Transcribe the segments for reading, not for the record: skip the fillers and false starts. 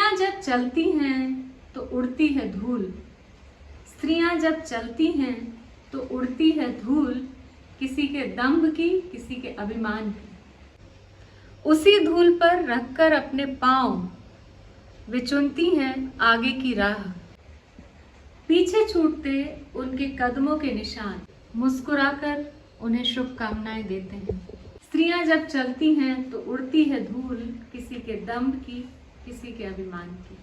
स्त्रियां जब चलती हैं तो उड़ती है धूल, स्त्रियां जब चलती हैं तो उड़ती है धूल, किसी के दंभ की, किसी के अभिमान की। उसी धूल पर रखकर अपने पांव वे चुनती हैं आगे की राह, पीछे छूटते उनके कदमों के निशान, मुस्कुराकर उन्हें शुभकामनाएं देते हैं। स्त्रियां जब चलती हैं तो उड़ती है धूल, किसी के दंभ की, किसी के अभिमान की।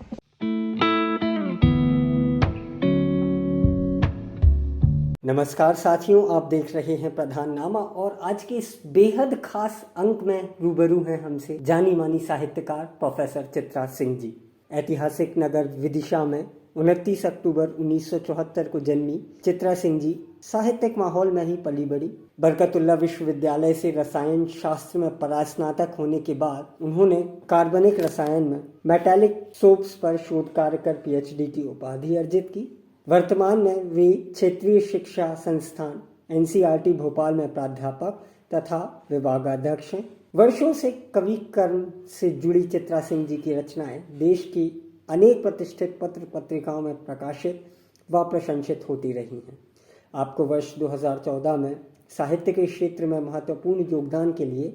नमस्कार साथियों, आप देख रहे हैं प्रधान नामा और आज के इस बेहद खास अंक में रूबरू हैं हमसे जानी मानी साहित्यकार प्रोफेसर चित्रा सिंह जी। ऐतिहासिक नगर विदिशा में 29 अक्टूबर 1974 को जन्मी चित्रा सिंह जी साहित्यिक माहौल में ही पली बड़ी। बरकतुल्ला विश्वविद्यालय से रसायन शास्त्र में परास्नातक होने के बाद उन्होंने कार्बनिक रसायन में मेटालिक सोप्स पर शोध कार्य कर पीएचडी की उपाधि अर्जित की। वर्तमान में वे क्षेत्रीय शिक्षा संस्थान एनसीईआरटी भोपाल में प्राध्यापक तथा विभागाध्यक्ष हैं। वर्षों से कवि कर्म से जुड़ी चित्रा सिंह जी की रचनाएं देश की अनेक प्रतिष्ठित पत्र पत्रिकाओं में प्रकाशित व प्रशंसित होती रही हैं। आपको वर्ष 2014 में साहित्य के क्षेत्र में महत्वपूर्ण योगदान के लिए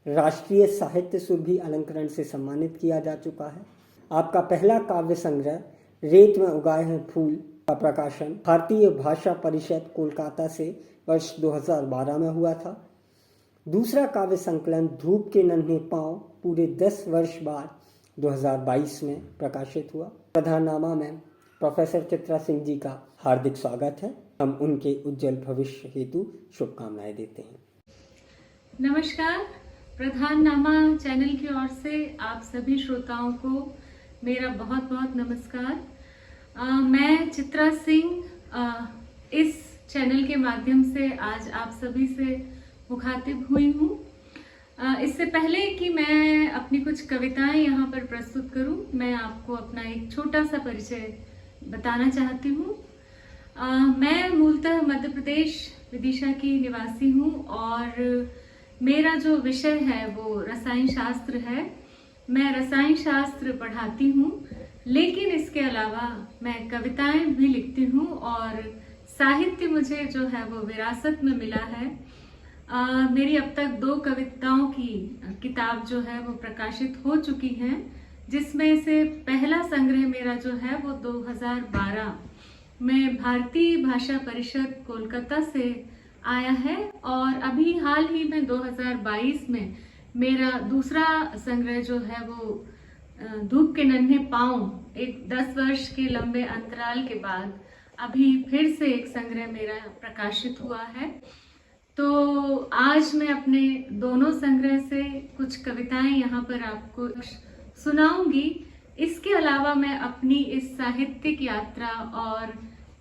राष्ट्रीय साहित्य सुरभि अलंकरण से सम्मानित किया जा चुका है। आपका पहला काव्य संग्रह रेत में उगाए हैं फूल का प्रकाशन भारतीय भाषा परिषद कोलकाता से वर्ष 2012 में हुआ था। दूसरा काव्य संकलन धूप के नन्हे पांव पूरे 10 वर्ष बाद 2022 में प्रकाशित हुआ। प्रधाननामा में प्रोफेसर चित्रा सिंह जी का हार्दिक स्वागत है। हम उनके उज्जवल भविष्य हेतु शुभकामनाएं देते हैं। नमस्कार, प्रधाननामा चैनल की ओर से आप सभी श्रोताओं को मेरा बहुत बहुत नमस्कार। मैं चित्रा सिंह इस चैनल के माध्यम से आज आप सभी से मुखातिब हुई हूँ। इससे पहले कि मैं अपनी कुछ कविताएं यहाँ पर प्रस्तुत करूँ, मैं आपको अपना एक छोटा सा परिचय बताना चाहती हूँ। मैं मूलतः मध्य प्रदेश विदिशा की निवासी हूँ और मेरा जो विषय है वो रसायन शास्त्र है। मैं रसायन शास्त्र पढ़ाती हूँ, लेकिन इसके अलावा मैं कविताएं भी लिखती हूँ और साहित्य मुझे जो है वो विरासत में मिला है। मेरी अब तक 2 कविताओं की किताब जो है वो प्रकाशित हो चुकी हैं, जिसमें से पहला संग्रह मेरा जो है वो 2012 में भारतीय भाषा परिषद कोलकाता से आया है और अभी हाल ही में 2022 में मेरा दूसरा संग्रह जो है वो धूप के नन्हे पांव एक 10 वर्ष के लंबे अंतराल के बाद अभी फिर से एक संग्रह मेरा प्रकाशित हुआ है। तो आज मैं अपने दोनों संग्रह से कुछ कविताएं यहाँ पर आपको सुनाऊंगी। इसके अलावा मैं अपनी इस साहित्यिक यात्रा और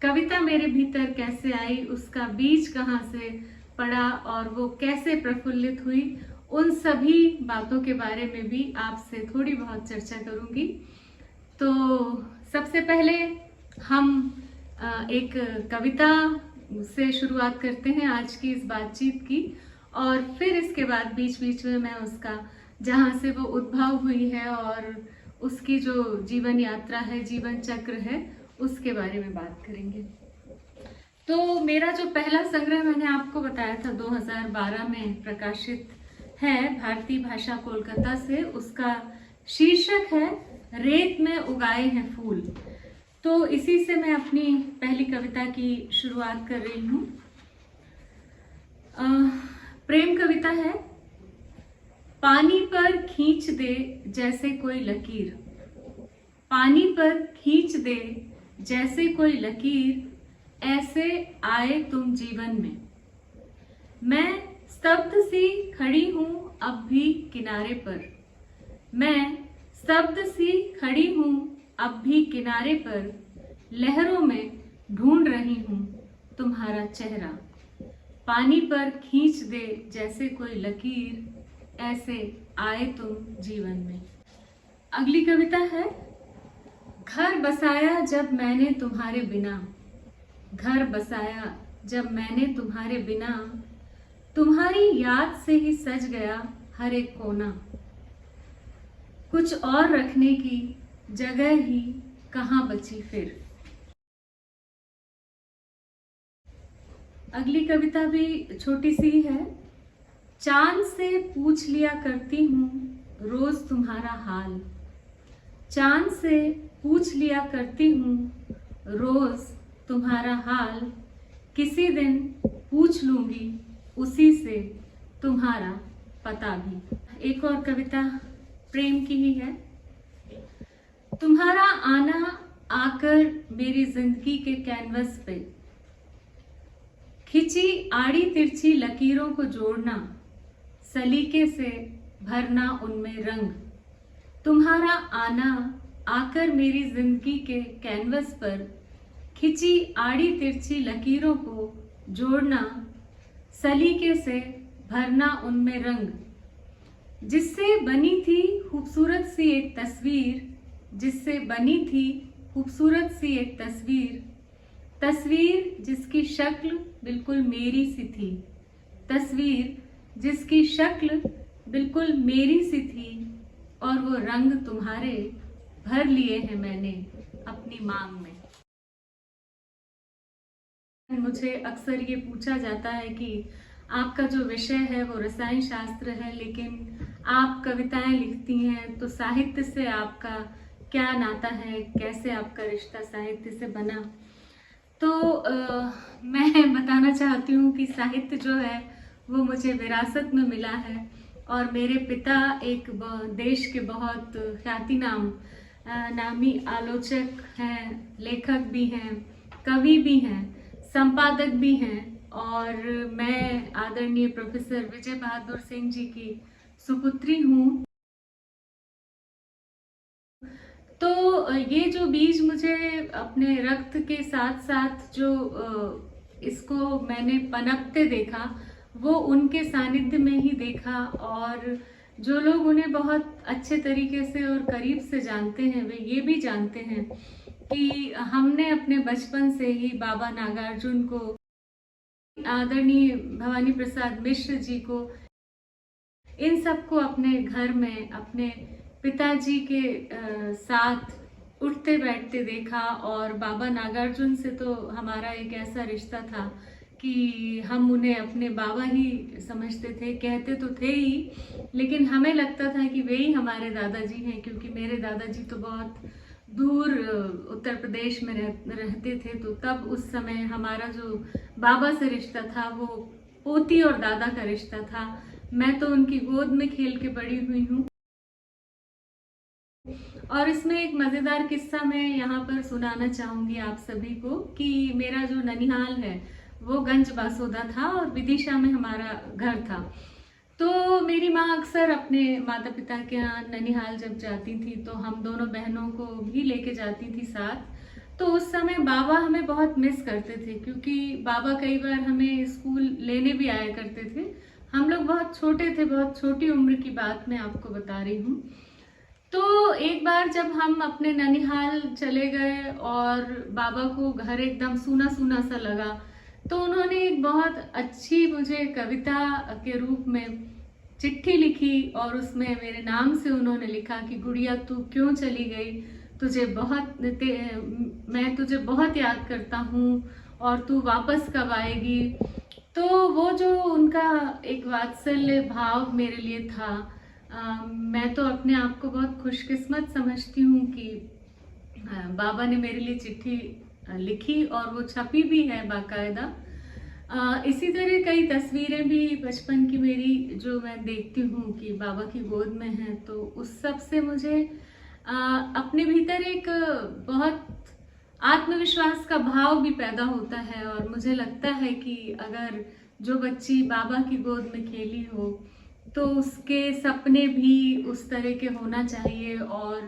कविता मेरे भीतर कैसे आई, उसका बीज कहाँ से पड़ा और वो कैसे प्रफुल्लित हुई, उन सभी बातों के बारे में भी आपसे थोड़ी बहुत चर्चा करूंगी। तो सबसे पहले हम एक कविता से शुरुआत करते हैं आज की इस बातचीत की और फिर इसके बाद बीच बीच में मैं उसका जहाँ से वो उद्भव हुई है और उसकी जो जीवन यात्रा है, जीवन चक्र है, उसके बारे में बात करेंगे। तो मेरा जो पहला संग्रह मैंने आपको बताया था 2012 में प्रकाशित है भारतीय भाषा कोलकाता से, उसका शीर्षक है रेत में उगाए हैं फूल। तो इसी से मैं अपनी पहली कविता की शुरुआत कर रही हूँ। प्रेम कविता है। पानी पर खींच दे जैसे कोई लकीर, पानी पर खींच दे जैसे कोई लकीर, ऐसे आए तुम जीवन में। मैं स्तब्ध सी खड़ी हूँ अब भी किनारे पर, मैं स्तब्ध सी खड़ी हूँ अब भी किनारे पर, लहरों में ढूंढ रही हूँ तुम्हारा चेहरा। पानी पर खींच दे जैसे कोई लकीर, ऐसे आए तुम जीवन में। अगली कविता है। घर बसाया जब मैंने तुम्हारे बिना, घर बसाया जब मैंने तुम्हारे बिना, तुम्हारी याद से ही सज गया हर एक कोना। कुछ और रखने की जगह ही कहाँ बची फिर। अगली कविता भी छोटी सी है। चांद से पूछ लिया करती हूँ रोज तुम्हारा हाल, चांद से पूछ लिया करती हूँ रोज तुम्हारा हाल, किसी दिन पूछ लूंगी उसी से तुम्हारा पता भी। एक और कविता प्रेम की ही है। तुम्हारा आना आकर मेरी जिंदगी के कैनवस पे, खिंची आड़ी तिरछी लकीरों को जोड़ना, सलीके से भरना उनमें रंग। तुम्हारा आना आकर मेरी जिंदगी के कैनवस पर, खिंची आड़ी तिरछी लकीरों को जोड़ना, सलीके से भरना उनमें रंग। जिससे बनी थी खूबसूरत सी एक तस्वीर, जिससे बनी थी खूबसूरत सी एक तस्वीर, तस्वीर जिसकी शक्ल बिल्कुल मेरी सी थी, तस्वीर जिसकी शक्ल बिल्कुल मेरी सी थी, और वो रंग तुम्हारे भर लिए हैं मैंने अपनी मांग में। मुझे अक्सर ये पूछा जाता है कि आपका जो विषय है वो रसायन शास्त्र है, लेकिन आप कविताएं लिखती हैं, तो साहित्य से आपका क्या नाता है, कैसे आपका रिश्ता साहित्य से बना? तो मैं बताना चाहती हूँ कि साहित्य जो है वो मुझे विरासत में मिला है, और मेरे पिता एक देश के बहुत ख्याति नामी आलोचक हैं, लेखक भी हैं, कवि भी हैं, संपादक भी हैं, और मैं आदरणीय प्रोफेसर विजय बहादुर सिंह जी की सुपुत्री हूँ। तो ये जो बीज मुझे अपने रक्त के साथ साथ जो इसको मैंने पनपते देखा, वो उनके सानिध्य में ही देखा, और जो लोग उन्हें बहुत अच्छे तरीके से और करीब से जानते हैं वे ये भी जानते हैं कि हमने अपने बचपन से ही बाबा नागार्जुन को, आदरणीय भवानी प्रसाद मिश्र जी को, इन सबको अपने घर में अपने पिताजी के साथ उठते बैठते देखा। और बाबा नागार्जुन से तो हमारा एक ऐसा रिश्ता था कि हम उन्हें अपने बाबा ही समझते थे, कहते तो थे ही, लेकिन हमें लगता था कि वे ही हमारे दादाजी हैं, क्योंकि मेरे दादाजी तो बहुत दूर उत्तर प्रदेश में रहते थे। तो तब उस समय हमारा जो बाबा से रिश्ता था वो पोती और दादा का रिश्ता था। मैं तो उनकी गोद में खेल के बड़ी हुई हूँ। और इसमें एक मज़ेदार किस्सा मैं यहाँ पर सुनाना चाहूँगी आप सभी को कि मेरा जो ननिहाल है वो गंज बासोदा था और विदिशा में हमारा घर था। तो मेरी माँ अक्सर अपने माता पिता के यहाँ ननिहाल जब जाती थी तो हम दोनों बहनों को भी लेके जाती थी साथ। तो उस समय बाबा हमें बहुत मिस करते थे, क्योंकि बाबा कई बार हमें स्कूल लेने भी आया करते थे। हम लोग बहुत छोटे थे, बहुत छोटी उम्र की बात मैं आपको बता रही हूँ। तो एक बार जब हम अपने ननिहाल चले गए और बाबा को घर एकदम सूना सूना सा लगा, तो उन्होंने एक बहुत अच्छी मुझे कविता के रूप में चिट्ठी लिखी, और उसमें मेरे नाम से उन्होंने लिखा कि गुड़िया तू क्यों चली गई, मैं तुझे बहुत याद करता हूँ और तू वापस कब आएगी। तो वो जो उनका एक वात्सल्य भाव मेरे लिए था, मैं तो अपने आप को बहुत खुशकिस्मत समझती हूँ कि बाबा ने मेरे लिए चिट्ठी लिखी और वो छपी भी है बाकायदा। इसी तरह कई तस्वीरें भी बचपन की मेरी जो मैं देखती हूँ कि बाबा की गोद में है, तो उस सब से मुझे अपने भीतर एक बहुत आत्मविश्वास का भाव भी पैदा होता है। और मुझे लगता है कि अगर जो बच्ची बाबा की गोद में खेली हो तो उसके सपने भी उस तरह के होना चाहिए। और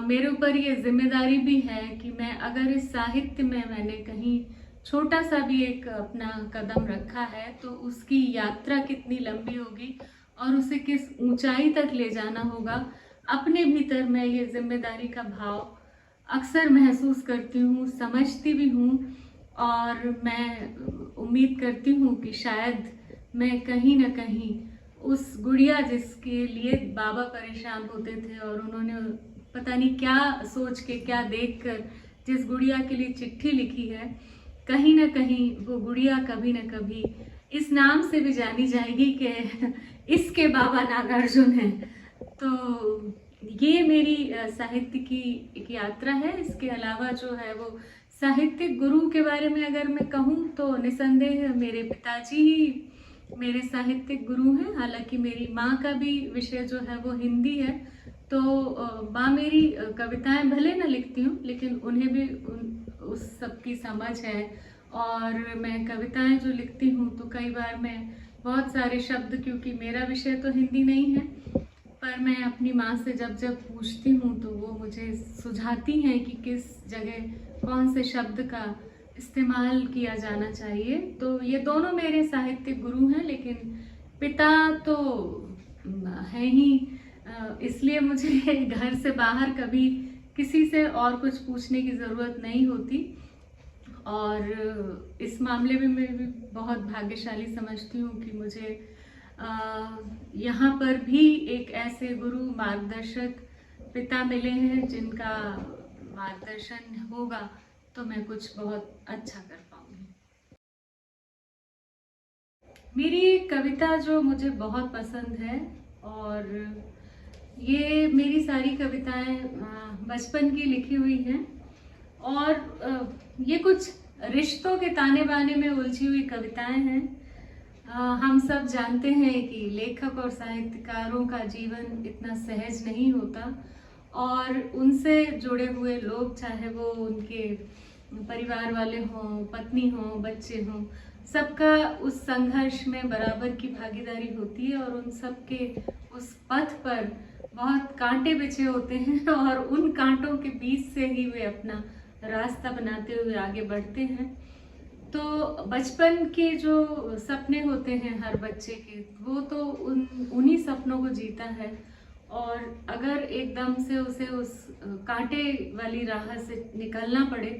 मेरे ऊपर ये जिम्मेदारी भी है कि मैं अगर इस साहित्य में मैंने कहीं छोटा सा भी एक अपना कदम रखा है तो उसकी यात्रा कितनी लंबी होगी और उसे किस ऊंचाई तक ले जाना होगा, अपने भीतर मैं ये जिम्मेदारी का भाव अक्सर महसूस करती हूँ, समझती भी हूँ। और मैं उम्मीद करती हूँ कि शायद मैं कहीं ना कहीं उस गुड़िया जिसके लिए बाबा परेशान होते थे और उन्होंने पता नहीं क्या सोच के, क्या देखकर जिस गुड़िया के लिए चिट्ठी लिखी है, कहीं ना कहीं वो गुड़िया कभी ना कभी इस नाम से भी जानी जाएगी कि इसके बाबा नागार्जुन हैं। तो ये मेरी साहित्य की एक यात्रा है। इसके अलावा जो है वो साहित्यिक गुरु के बारे में अगर मैं कहूँ तो निसंदेह मेरे पिताजी ही मेरे साहित्यिक गुरु हैं। हालांकि मेरी माँ का भी विषय जो है वो हिंदी है, तो माँ मेरी कविताएं भले ना लिखती हूँ, लेकिन उन्हें भी उस सब की समझ है। और मैं कविताएं जो लिखती हूँ तो कई बार मैं बहुत सारे शब्द, क्योंकि मेरा विषय तो हिंदी नहीं है, पर मैं अपनी माँ से जब जब पूछती हूँ तो वो मुझे सुझाती हैं कि किस जगह कौन से शब्द का इस्तेमाल किया जाना चाहिए। तो ये दोनों मेरे साहित्यिक गुरु हैं, लेकिन पिता तो है ही, इसलिए मुझे घर से बाहर कभी किसी से और कुछ पूछने की ज़रूरत नहीं होती। और इस मामले में मैं भी बहुत भाग्यशाली समझती हूँ कि मुझे यहाँ पर भी एक ऐसे गुरु मार्गदर्शक पिता मिले हैं जिनका मार्गदर्शन होगा तो मैं कुछ बहुत अच्छा कर पाऊंगी। मेरी एक कविता जो मुझे बहुत पसंद है, और ये मेरी सारी कविताएं बचपन की लिखी हुई हैं, और ये कुछ रिश्तों के ताने बाने में उलझी हुई कविताएं हैं। हम सब जानते हैं कि लेखक और साहित्यकारों का जीवन इतना सहज नहीं होता, और उनसे जुड़े हुए लोग, चाहे वो उनके परिवार वाले हों, पत्नी हों, बच्चे हों, सबका उस संघर्ष में बराबर की भागीदारी होती है। और उन सब के उस पथ पर बहुत कांटे बिछे होते हैं, और उन कांटों के बीच से ही वे अपना रास्ता बनाते हुए आगे बढ़ते हैं। तो बचपन के जो सपने होते हैं हर बच्चे के, वो तो उन्हीं सपनों को जीता है। और अगर एकदम से उसे उस कांटे वाली राह से निकलना पड़े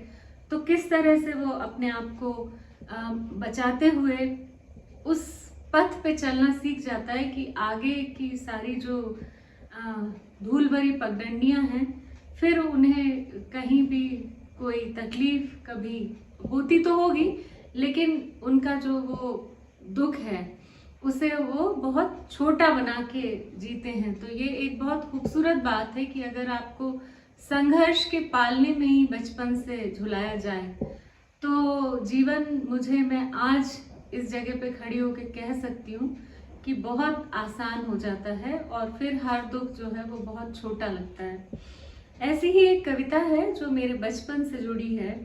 तो किस तरह से वो अपने आप को बचाते हुए उस पथ पे चलना सीख जाता है कि आगे की सारी जो धूल भरी पगडंडियां हैं, फिर उन्हें कहीं भी कोई तकलीफ कभी होती तो होगी, लेकिन उनका जो वो दुख है उसे वो बहुत छोटा बना के जीते हैं। तो ये एक बहुत खूबसूरत बात है कि अगर आपको संघर्ष के पालने में ही बचपन से झुलाया जाए तो जीवन, मैं आज इस जगह पे खड़ी होकर कह सकती हूँ कि बहुत आसान हो जाता है, और फिर हर दुख जो है वो बहुत छोटा लगता है। ऐसी ही एक कविता है जो मेरे बचपन से जुड़ी है।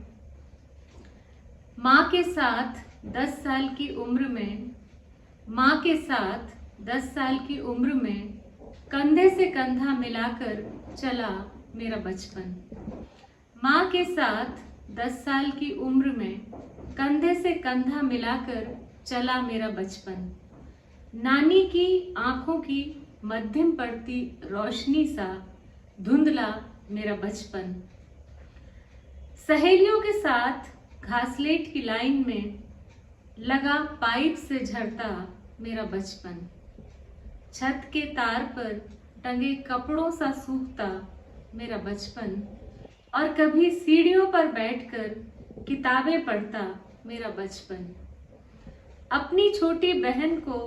माँ के साथ 10 साल की उम्र में, माँ के साथ 10 साल की उम्र में कंधे से कंधा मिलाकर चला मेरा बचपन। माँ के साथ 10 साल की उम्र में कंधे से कंधा मिलाकर चला मेरा बचपन। नानी की आंखों की मध्यम पड़ती रोशनी सा धुंधला मेरा बचपन। सहेलियों के साथ घासलेट की लाइन में लगा पाइप से झरता मेरा बचपन। छत के तार पर टंगे कपड़ों सा सूखता मेरा बचपन, और कभी सीढ़ियों पर बैठकर किताबें पढ़ता मेरा बचपन। अपनी छोटी बहन को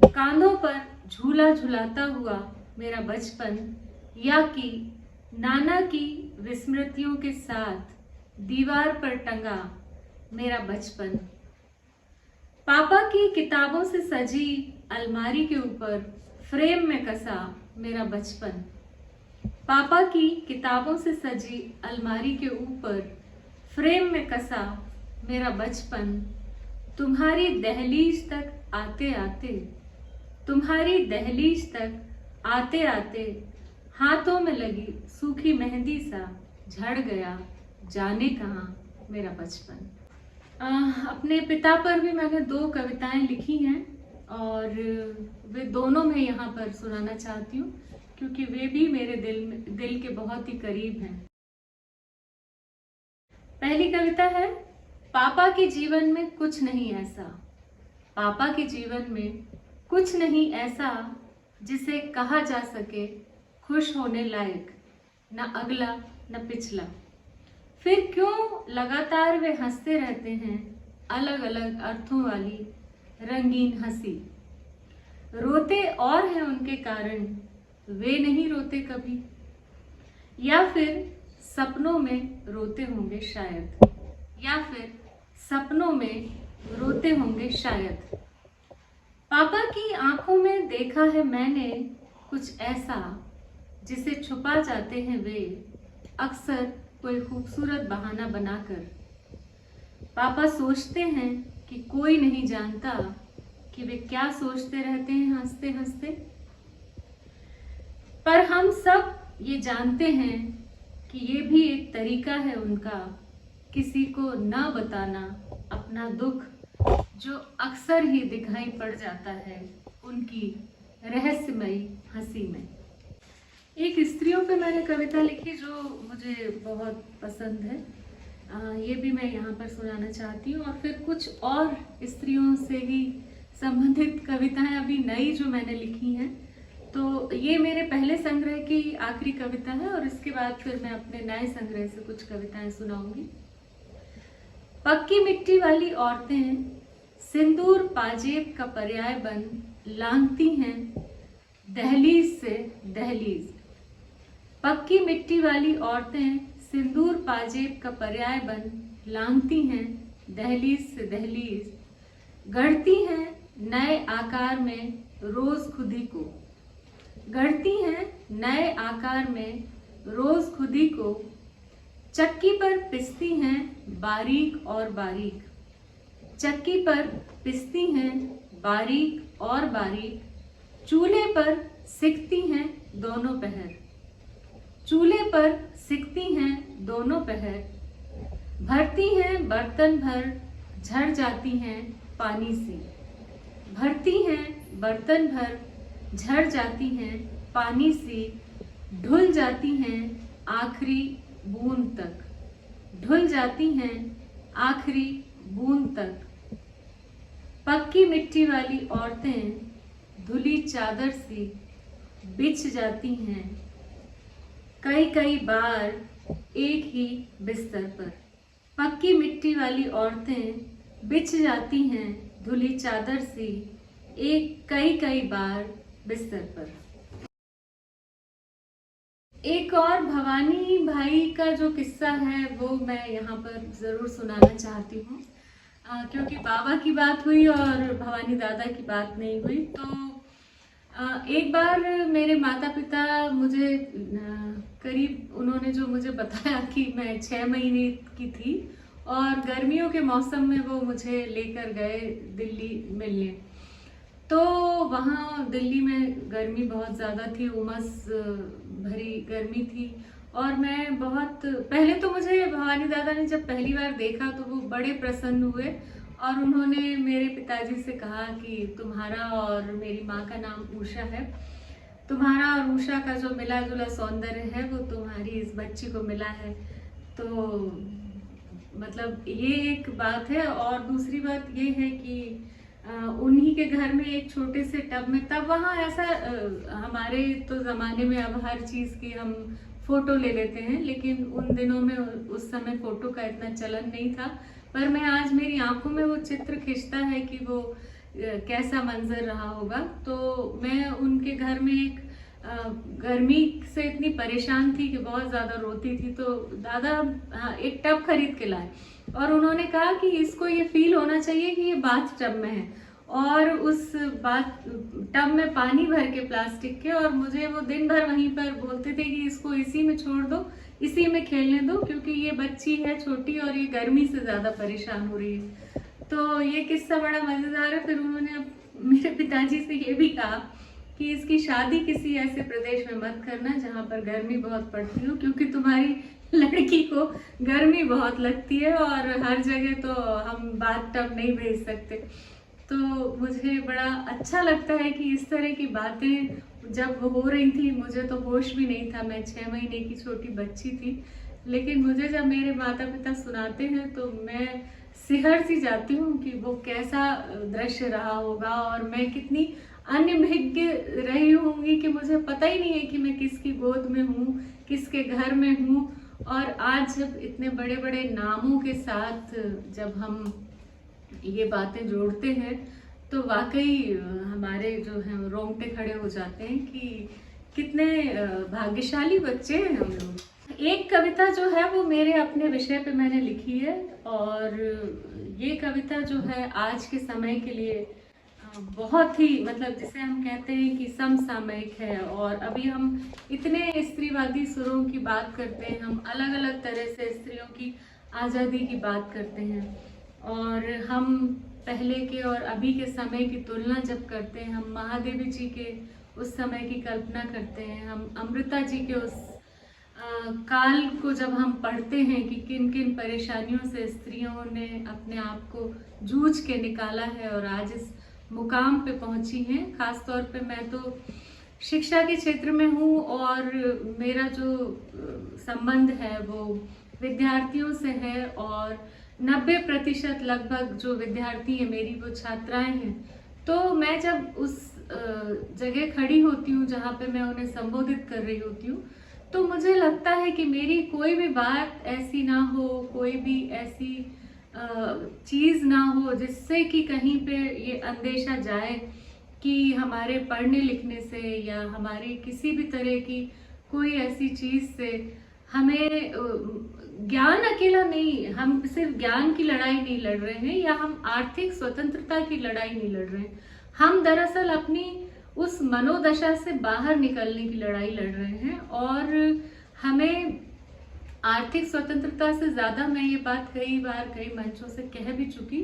कांधों पर झूला झुलाता हुआ मेरा बचपन, या कि नाना की विस्मृतियों के साथ दीवार पर टंगा मेरा बचपन। पापा की किताबों से सजी अलमारी के ऊपर फ्रेम में कसा मेरा बचपन। पापा की किताबों से सजी अलमारी के ऊपर फ्रेम में कसा मेरा बचपन। तुम्हारी दहलीज तक आते आते, तुम्हारी दहलीज तक आते आते हाथों में लगी सूखी मेहंदी सा झड़ गया जाने कहाँ मेरा बचपन। अपने पिता पर भी मैंने 2 कविताएं लिखी हैं, और वे दोनों मैं यहाँ पर सुनाना चाहती हूँ क्योंकि वे भी मेरे दिल के बहुत ही करीब हैं। पहली कविता है, पापा के जीवन में कुछ नहीं ऐसा। पापा के जीवन में कुछ नहीं ऐसा जिसे कहा जा सके खुश होने लायक। न अगला न पिछला। फिर क्यों लगातार वे हंसते रहते हैं अलग अलग अर्थों वाली रंगीन हंसी। रोते और हैं उनके कारण, वे नहीं रोते कभी। या फिर सपनों में रोते होंगे शायद, या फिर सपनों में रोते होंगे शायद। पापा की आंखों में देखा है मैंने कुछ ऐसा जिसे छुपा जाते हैं वे अक्सर कोई खूबसूरत बहाना बनाकर। पापा सोचते हैं कि कोई नहीं जानता कि वे क्या सोचते रहते हैं हंसते हंसते। पर हम सब ये जानते हैं कि ये भी एक तरीका है उनका किसी को न बताना अपना दुख, जो अक्सर ही दिखाई पड़ जाता है उनकी रहस्यमयी हंसी में। एक स्त्रियों पे मैंने कविता लिखी जो मुझे बहुत पसंद है, ये भी मैं यहाँ पर सुनाना चाहती हूँ। और फिर कुछ और स्त्रियों से ही संबंधित कविताएं अभी नई जो मैंने लिखी हैं। तो ये मेरे पहले संग्रह की आखिरी कविता है और इसके बाद फिर मैं अपने नए संग्रह से कुछ कविताएं सुनाऊंगी। पक्की मिट्टी वाली औरतें सिंदूर पाजेब का पर्याय बन लांघती हैं दहलीज से दहलीज। पक्की मिट्टी वाली औरतें सिंदूर पाजेब का पर्याय बन लांघती हैं दहलीज से दहलीज। गढ़ती हैं नए आकार में रोज खुदी को, गढ़ती हैं नए आकार में रोज खुदी को। चक्की पर पिसती हैं बारीक और बारीक, चक्की पर पिसती हैं बारीक और बारीक। चूल्हे पर सिकती हैं दोनों पहर, चूल्हे पर सिकती हैं दोनों पहर। भरती हैं बर्तन भर झड़ जाती हैं पानी से, भरती हैं बर्तन भर झड़ जाती हैं पानी से। ढुल जाती हैं आखिरी बूंद तक, ढुल जाती हैं आखिरी बूंद तक। पक्की मिट्टी वाली औरतें धुली चादर सी बिछ जाती हैं कई कई बार एक ही बिस्तर पर। पक्की मिट्टी वाली औरतें बिछ जाती हैं धुली चादर सी कई कई बार बिस्तर पर। एक और भवानी भाई का जो किस्सा है वो मैं यहाँ पर ज़रूर सुनाना चाहती हूँ, क्योंकि बाबा की बात हुई और भवानी दादा की बात नहीं हुई। तो एक बार मेरे माता पिता मुझे करीब उन्होंने जो मुझे बताया कि मैं 6 महीने की थी और गर्मियों के मौसम में वो मुझे लेकर गए दिल्ली मिलने। तो वहाँ दिल्ली में गर्मी बहुत ज़्यादा थी, उमस भरी गर्मी थी और मैं बहुत पहले तो मुझे भवानी दादा ने जब पहली बार देखा तो वो बड़े प्रसन्न हुए और उन्होंने मेरे पिताजी से कहा कि तुम्हारा और मेरी माँ का नाम उषा है, तुम्हारा और उषा का जो मिला जुला सौंदर्य है वो तुम्हारी इस बच्ची को मिला है। तो मतलब ये एक बात है। और दूसरी बात ये है कि उन्हीं के घर में एक छोटे से टब में, तब वहाँ ऐसा हमारे तो ज़माने में अब हर चीज़ की हम फ़ोटो ले लेते हैं, लेकिन उन दिनों में उस समय फ़ोटो का इतना चलन नहीं था। पर मैं आज मेरी आंखों में वो चित्र खिंचता है कि वो कैसा मंजर रहा होगा। तो मैं उनके घर में एक गर्मी से इतनी परेशान थी कि बहुत ज़्यादा रोती थी। तो दादा एक टब खरीद के लाए और उन्होंने कहा कि इसको ये फील होना चाहिए कि ये बाथ टब में है, और उस बाथ टब में पानी भर के प्लास्टिक के, और मुझे वो दिन भर वहीं पर बोलते थे कि इसको इसी में छोड़ दो, इसी में खेलने दो, क्योंकि ये बच्ची है छोटी और ये गर्मी से ज़्यादा परेशान हो रही है। तो ये किस्सा बड़ा मज़ेदार है। फिर उन्होंने मेरे पिताजी से ये भी कहा कि इसकी शादी किसी ऐसे प्रदेश में मत करना जहाँ पर गर्मी बहुत पड़ती हो, क्योंकि तुम्हारी लड़की को गर्मी बहुत लगती है और हर जगह तो हम बाथ टब नहीं भेज सकते। तो मुझे बड़ा अच्छा लगता है कि इस तरह की बातें जब हो रही थी, मुझे तो होश भी नहीं था, मैं 6 महीने की छोटी बच्ची थी, लेकिन मुझे जब मेरे माता पिता सुनाते हैं तो मैं सिहर सी जाती हूँ कि वो कैसा दृश्य रहा होगा और मैं कितनी अनभिज्ञ रही होंगी कि मुझे पता ही नहीं है कि मैं किसकी गोद में हूँ किसके घर में हूँ। और आज जब इतने बड़े बड़े नामों के साथ जब हम ये बातें जोड़ते हैं तो वाकई हमारे जो हैं रोंगटे खड़े हो जाते हैं कि कितने भाग्यशाली बच्चे हैं हम लोग। एक कविता जो है वो मेरे अपने विषय पे मैंने लिखी है, और ये कविता जो है आज के समय के लिए बहुत ही मतलब जिसे हम कहते हैं कि समसामयिक है। और अभी हम इतने स्त्रीवादी सुरों की बात करते हैं, हम अलग अलग तरह से स्त्रियों की आज़ादी की बात करते हैं, और हम पहले के और अभी के समय की तुलना जब करते हैं, हम महादेवी जी के उस समय की कल्पना करते हैं, हम अमृता जी के उस काल को जब हम पढ़ते हैं कि किन किन परेशानियों से स्त्रियों ने अपने आप को जूझ के निकाला है और आज इस मुकाम पे पहुंची हैं। खास तौर पे मैं तो शिक्षा के क्षेत्र में हूँ और मेरा जो संबंध है वो विद्यार्थियों से है, और 90% लगभग जो विद्यार्थी हैं मेरी वो छात्राएं हैं। तो मैं जब उस जगह खड़ी होती हूँ जहाँ पे मैं उन्हें संबोधित कर रही होती हूँ, तो मुझे लगता है कि मेरी कोई भी बात ऐसी ना हो, कोई भी ऐसी चीज़ ना हो जिससे कि कहीं पे ये अंदेशा जाए कि हमारे पढ़ने लिखने से या हमारी किसी भी तरह की कोई ऐसी चीज़ से हमें ज्ञान अकेला नहीं, हम सिर्फ ज्ञान की लड़ाई नहीं लड़ रहे हैं या हम आर्थिक स्वतंत्रता की लड़ाई नहीं लड़ रहे हैं, हम दरअसल अपनी उस मनोदशा से बाहर निकलने की लड़ाई लड़ रहे हैं। और हमें आर्थिक स्वतंत्रता से ज़्यादा, मैं ये बात कई बार कई मंचों से कह भी चुकी,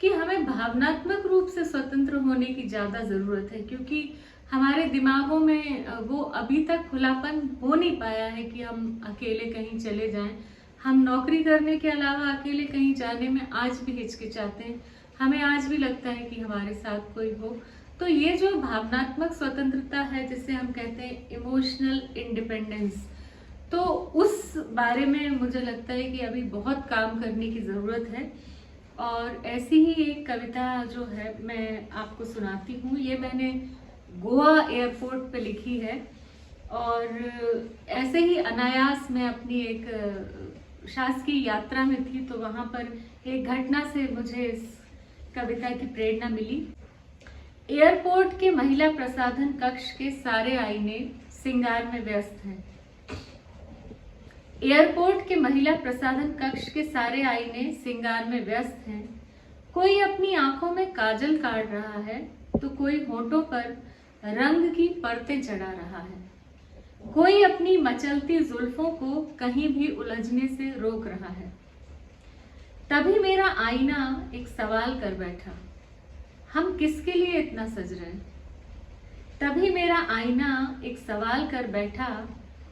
कि हमें भावनात्मक रूप से स्वतंत्र होने की ज़्यादा ज़रूरत है, क्योंकि हमारे दिमागों में वो अभी तक खुलापन हो नहीं पाया है कि हम अकेले कहीं चले जाएं। हम नौकरी करने के अलावा अकेले कहीं जाने में आज भी हिचकिचाते हैं, हमें आज भी लगता है कि हमारे साथ कोई हो। तो ये जो भावनात्मक स्वतंत्रता है जिसे हम कहते हैं इमोशनल इंडिपेंडेंस, तो उस बारे में मुझे लगता है कि अभी बहुत काम करने की ज़रूरत है। और ऐसी ही एक कविता जो है मैं आपको सुनाती हूँ। ये मैंने गोवा एयरपोर्ट पे लिखी है, और ऐसे ही अनायास मैं अपनी एक शासकीय यात्रा में थी, तो वहाँ पर एक घटना से मुझे इस कविता की प्रेरणा मिली। एयरपोर्ट के महिला प्रसाधन कक्ष के सारे आईने श्रृंगार में व्यस्त हैं। एयरपोर्ट के महिला प्रसाधन कक्ष के सारे आईने श्रृंगार में व्यस्त हैं। कोई अपनी आंखों में काजल काट रहा है तो कोई होठों पर रंग की परतें चढ़ा रहा है। कोई अपनी मचलती जुल्फों को कहीं भी उलझने से रोक रहा है। तभी मेरा आईना एक सवाल कर बैठा, हम किसके लिए इतना सज रहे हैं? तभी मेरा आईना एक सवाल कर बैठा,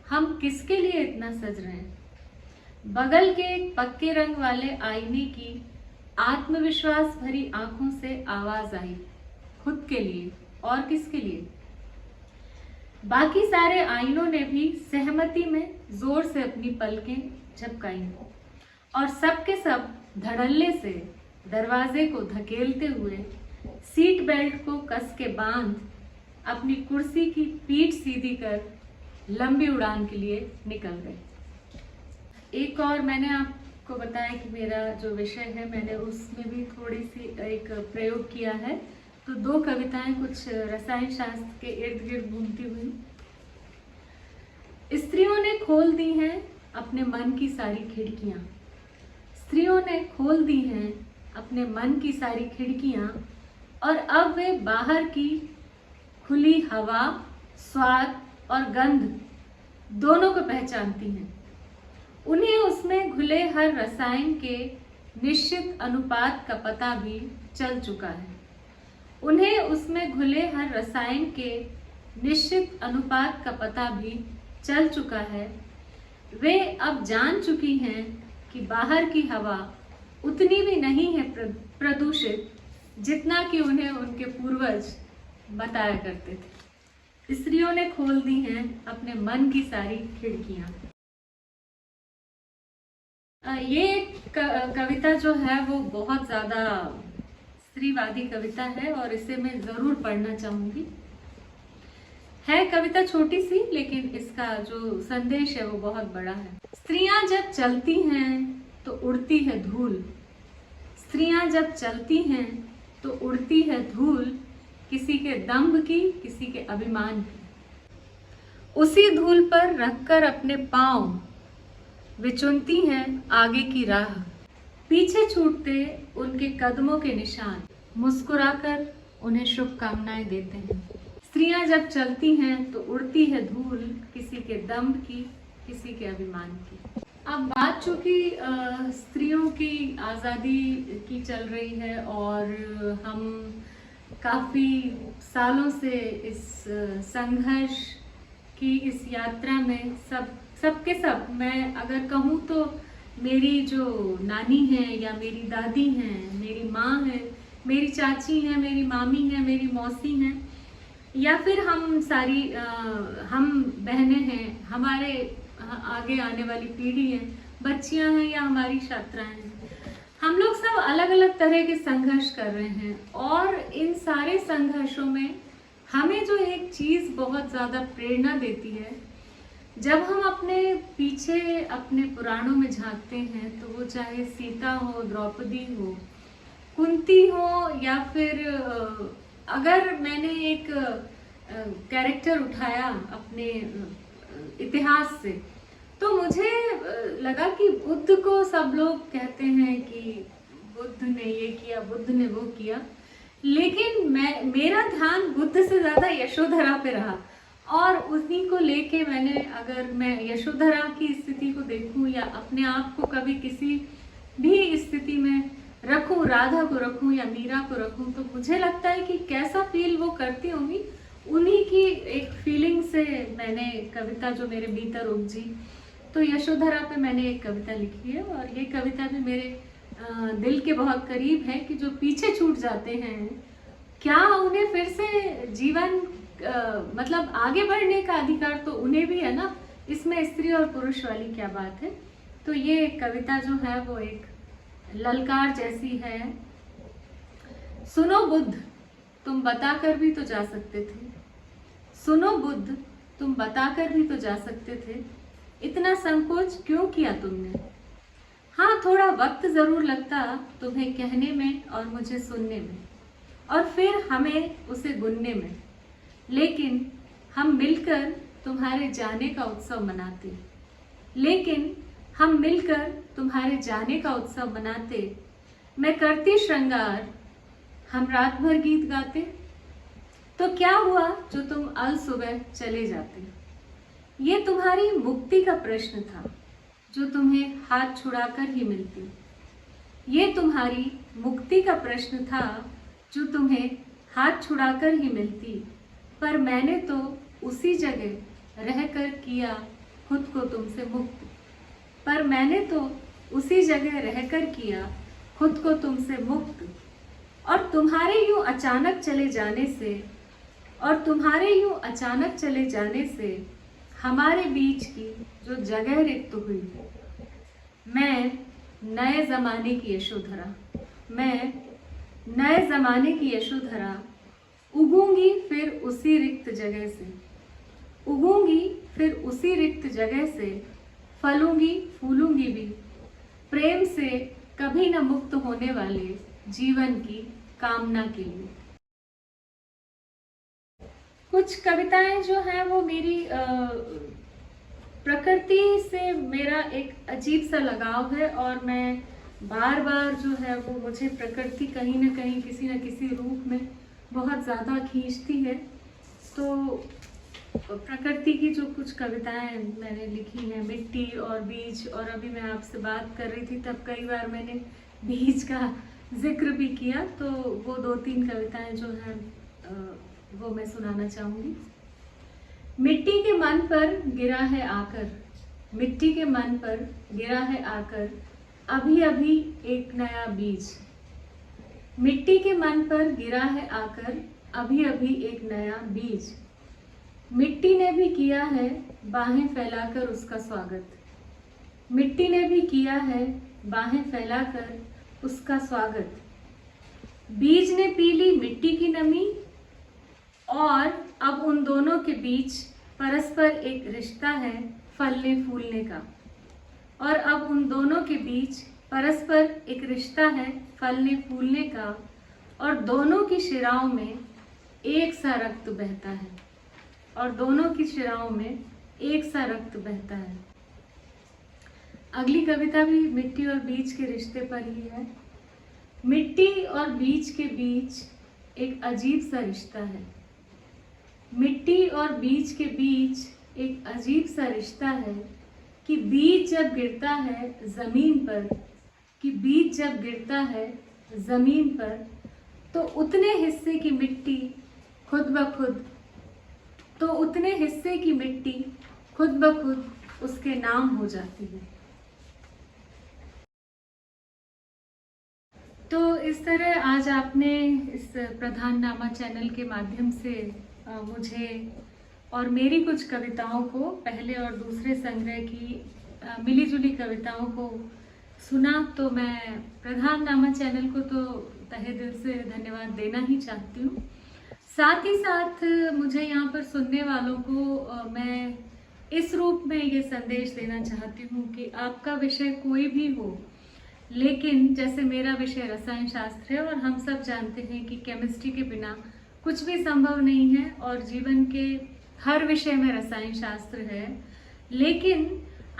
हम किसके लिए इतना सज रहे हैं? बगल के एक पक्के रंग वाले आईने की आत्मविश्वास भरी आंखों से आवाज आई, खुद के लिए, और किसके लिए? बाकी सारे आईनों ने भी सहमति में जोर से अपनी पलकें झपकाई, और सब के सब धड़ल्ले से दरवाजे को धकेलते हुए सीट बेल्ट को कस के बांध अपनी कुर्सी की पीठ सीधी कर लंबी उड़ान के लिए निकल गए। एक और मैंने आपको बताया कि मेरा जो विषय है मैंने उसमें भी थोड़ी सी एक प्रयोग किया है, तो 2 कविताएं कुछ रसायन शास्त्र के इर्द गिर्द घूमती हुई। स्त्रियों ने खोल दी हैं अपने मन की सारी खिड़कियां, स्त्रियों ने खोल दी हैं अपने मन की सारी खिड़कियां, और अब वे बाहर की खुली हवा, स्वाद और गंध दोनों को पहचानती हैं। उन्हें उसमें घुले हर रसायन के निश्चित अनुपात का पता भी चल चुका है। उन्हें उसमें घुले हर रसायन के निश्चित अनुपात का पता भी चल चुका है। वे अब जान चुकी हैं कि बाहर की हवा उतनी भी नहीं है प्रदूषित जितना कि उन्हें उनके पूर्वज बताया करते थे। स्त्रियों ने खोल दी हैं अपने मन की सारी खिड़कियां। ये कविता जो है वो बहुत ज़्यादा स्त्रीवादी कविता है और इसे मैं ज़रूर पढ़ना चाहूँगी। है कविता छोटी सी, लेकिन इसका जो संदेश है वो बहुत बड़ा है। स्त्रियां जब चलती हैं तो उड़ती है धूल, स्त्रियां जब चलती हैं तो उड़ती है धूल, किसी के दंभ की, किसी के अभिमान की। उसी धूल पर रखकर अपने पांव वे चुनती हैं आगे की राह, पीछे छूटते उनके कदमों के निशान, मुस्कुराकर उन्हें शुभकामनाएं देते हैं। स्त्रियां जब चलती हैं तो उड़ती है धूल, किसी के दंभ की, किसी के अभिमान की। अब बात चूंकि स्त्रियों की आज़ादी की चल रही है और हम काफ़ी सालों से इस संघर्ष की इस यात्रा में सब मैं अगर कहूँ तो मेरी जो नानी है या मेरी दादी हैं, मेरी माँ है, मेरी चाची हैं, मेरी मामी हैं, मेरी मौसी हैं, या फिर हम सारी हम बहनें हैं, हमारे आगे आने वाली पीढ़ी है, बच्चियां हैं या हमारी छात्राएं हैं, हम लोग सब अलग अलग तरह के संघर्ष कर रहे हैं। और इन सारे संघर्षों में हमें जो एक चीज़ बहुत ज़्यादा प्रेरणा देती है, जब हम अपने पीछे अपने पुराणों में झांकते हैं, तो वो चाहे सीता हो, द्रौपदी हो, कुंती हो, या फिर अगर मैंने एक कैरेक्टर उठाया अपने इतिहास से, तो मुझे लगा कि बुद्ध को सब लोग कहते हैं कि बुद्ध ने ये किया, बुद्ध ने वो किया, लेकिन मेरा ध्यान बुद्ध से ज़्यादा यशोधरा पे रहा। और उसी को लेके अगर मैं यशोधरा की स्थिति को देखूं या अपने आप को कभी किसी भी स्थिति में रखूं, राधा को रखूं या मीरा को रखूं, तो मुझे लगता है कि कैसा फील वो करती होंगी, उन्हीं की एक फीलिंग से मैंने कविता जो मेरे भीतर उपजी। तो यशोधरा पे मैंने एक कविता लिखी है और ये कविता भी मेरे दिल के बहुत करीब है कि जो पीछे छूट जाते हैं, क्या उन्हें फिर से जीवन मतलब आगे बढ़ने का अधिकार तो उन्हें भी है ना, इसमें स्त्री और पुरुष वाली क्या बात है। तो ये कविता जो है वो एक ललकार जैसी है। सुनो बुद्ध, तुम बताकर भी तो जा सकते थे, सुनो बुद्ध, तुम बताकर भी तो जा सकते थे, इतना संकोच क्यों किया तुमने। हाँ, थोड़ा वक्त जरूर लगता तुम्हें कहने में और मुझे सुनने में, और फिर हमें उसे गुनने में, लेकिन हम मिलकर तुम्हारे जाने का उत्सव मनाते, लेकिन हम मिलकर तुम्हारे जाने का उत्सव मनाते। मैं करती श्रृंगार, हम रात भर गीत गाते, तो क्या हुआ जो तुम अल सुबह चले जाते। ये तुम्हारी मुक्ति का प्रश्न था जो तुम्हें हाथ छुड़ाकर ही मिलती, ये तुम्हारी मुक्ति का प्रश्न था जो तुम्हें हाथ छुड़ाकर ही मिलती, पर मैंने तो उसी जगह रहकर किया खुद को तुमसे मुक्त, पर मैंने तो उसी जगह रहकर किया खुद को तुमसे मुक्त। और तुम्हारे यूं अचानक चले जाने से, और तुम्हारे यूं अचानक चले जाने से हमारे बीच की जो जगह रिक्त हुई, मैं नए ज़माने की यशोधरा, मैं नए ज़माने की यशोधरा उगूंगी फिर उसी रिक्त जगह से, उगूंगी फिर उसी रिक्त जगह से, फलूंगी फूलूंगी भी प्रेम से कभी न मुक्त होने वाले जीवन की कामना के लिए। कुछ कविताएं जो हैं वो मेरी प्रकृति से मेरा एक अजीब सा लगाव है, और मैं बार बार जो है वो मुझे प्रकृति कहीं ना कहीं किसी न किसी रूप में बहुत ज़्यादा खींचती है। तो प्रकृति की जो कुछ कविताएं मैंने लिखी हैं, मिट्टी और बीज, और अभी मैं आपसे बात कर रही थी तब कई बार मैंने बीज का जिक्र भी किया, तो वो 2-3 कविताएं जो हैं वो मैं सुनाना चाहूँगी। मिट्टी के मन पर गिरा है आकर, मिट्टी के मन पर गिरा है आकर, अभी अभी एक नया बीज, मिट्टी के मन पर गिरा है आकर, अभी अभी एक नया बीज, मिट्टी ने भी किया है बाहें फैलाकर उसका स्वागत, मिट्टी ने भी किया है बाहें फैलाकर उसका स्वागत, बीज ने पी ली मिट्टी की नमी और अब उन दोनों के बीच परस्पर एक रिश्ता है फलने फूलने का। और अब उन दोनों के बीच परस्पर एक रिश्ता है फलने फूलने का, और दोनों की शिराओं में एक सा रक्त बहता है, और दोनों की शिराओं में एक सा रक्त बहता है। अगली कविता भी मिट्टी और बीज के रिश्ते पर ही है। मिट्टी और बीज के बीच एक अजीब सा रिश्ता है। मिट्टी और बीज के बीच एक अजीब सा रिश्ता है कि बीज जब गिरता है जमीन पर, तो उतने हिस्से की मिट्टी खुद ब खुद उसके नाम हो जाती है। तो इस तरह आज आपने इस प्रधान नामा चैनल के माध्यम से मुझे और मेरी कुछ कविताओं को, पहले और दूसरे संग्रह की मिली जुली कविताओं को सुना। तो मैं प्रधान नामा चैनल को तो तहे दिल से धन्यवाद देना ही चाहती हूँ। साथ ही साथ मुझे यहाँ पर सुनने वालों को मैं इस रूप में ये संदेश देना चाहती हूँ कि आपका विषय कोई भी हो, लेकिन जैसे मेरा विषय रसायन शास्त्र है और हम सब जानते हैं कि केमिस्ट्री के बिना कुछ भी संभव नहीं है, और जीवन के हर विषय में रसायन शास्त्र है। लेकिन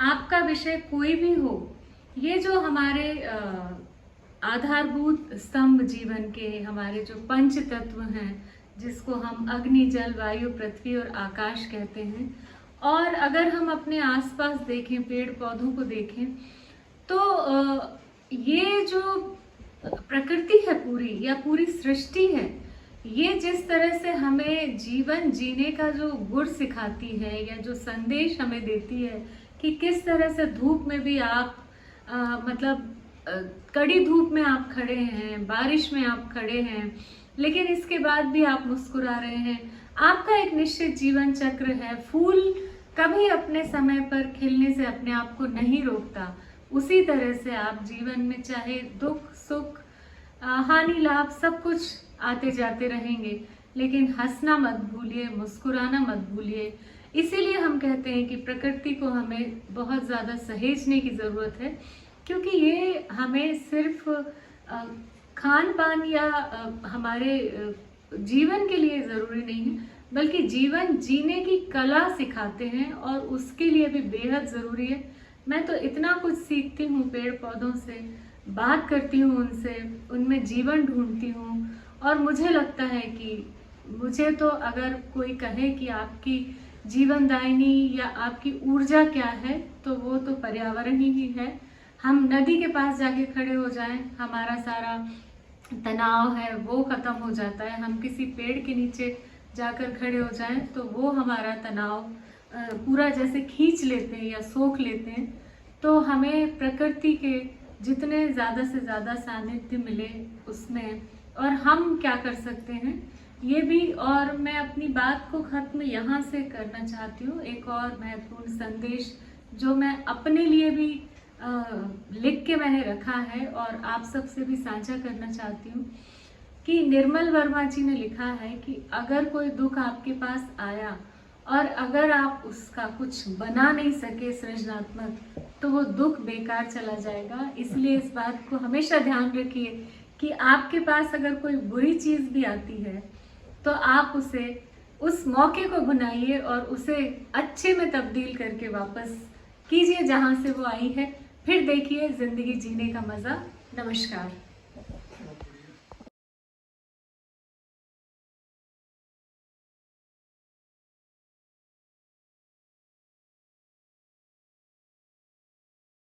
आपका विषय कोई भी हो, ये जो हमारे आधारभूत स्तंभ जीवन के, हमारे जो पंच तत्व हैं, जिसको हम अग्नि, जल, वायु, पृथ्वी और आकाश कहते हैं, और अगर हम अपने आसपास देखें, पेड़ पौधों को देखें, तो ये जो प्रकृति है पूरी, या पूरी सृष्टि है, ये जिस तरह से हमें जीवन जीने का जो गुर सिखाती है, या जो संदेश हमें देती है कि किस तरह से धूप में भी आप कड़ी धूप में आप खड़े हैं, बारिश में आप खड़े हैं, लेकिन इसके बाद भी आप मुस्कुरा रहे हैं। आपका एक निश्चित जीवन चक्र है। फूल कभी अपने समय पर खिलने से अपने आप को नहीं रोकता। उसी तरह से आप जीवन में चाहे दुख सुख हानि लाभ सब कुछ आते जाते रहेंगे, लेकिन हंसना मत भूलिए, मुस्कुराना मत भूलिए। इसीलिए हम कहते हैं कि प्रकृति को हमें बहुत ज़्यादा सहेजने की ज़रूरत है, क्योंकि ये हमें सिर्फ खान पान या हमारे जीवन के लिए ज़रूरी नहीं है, बल्कि जीवन जीने की कला सिखाते हैं, और उसके लिए भी बेहद ज़रूरी है। मैं तो इतना कुछ सीखती हूँ पेड़ पौधों से, बात करती हूँ उनसे, उनमें जीवन ढूंढती हूँ, और मुझे लगता है कि मुझे तो अगर कोई कहे कि आपकी जीवनदायिनी या आपकी ऊर्जा क्या है, तो वो तो पर्यावरण ही है। हम नदी के पास जाके खड़े हो जाएं, हमारा सारा तनाव है वो ख़त्म हो जाता है। हम किसी पेड़ के नीचे जाकर खड़े हो जाएं, तो वो हमारा तनाव पूरा जैसे खींच लेते हैं या सोख लेते हैं। तो हमें प्रकृति के जितने ज़्यादा से ज़्यादा सानिध्य मिले उसमें, और हम क्या कर सकते हैं ये भी। और मैं अपनी बात को ख़त्म यहाँ से करना चाहती हूँ। एक और महत्वपूर्ण संदेश जो मैं अपने लिए भी लिख के मैंने रखा है और आप सबसे भी साझा करना चाहती हूँ, कि निर्मल वर्मा जी ने लिखा है कि अगर कोई दुख आपके पास आया और अगर आप उसका कुछ बना नहीं सके सृजनात्मक, तो वो दुख बेकार चला जाएगा। इसलिए इस बात को हमेशा ध्यान रखिए कि आपके पास अगर कोई बुरी चीज़ भी आती है, तो आप उसे उस मौके को भुनाइए और उसे अच्छे में तब्दील करके वापस कीजिए जहाँ से वो आई है। फिर देखिए ज़िंदगी जीने का मज़ा। नमस्कार।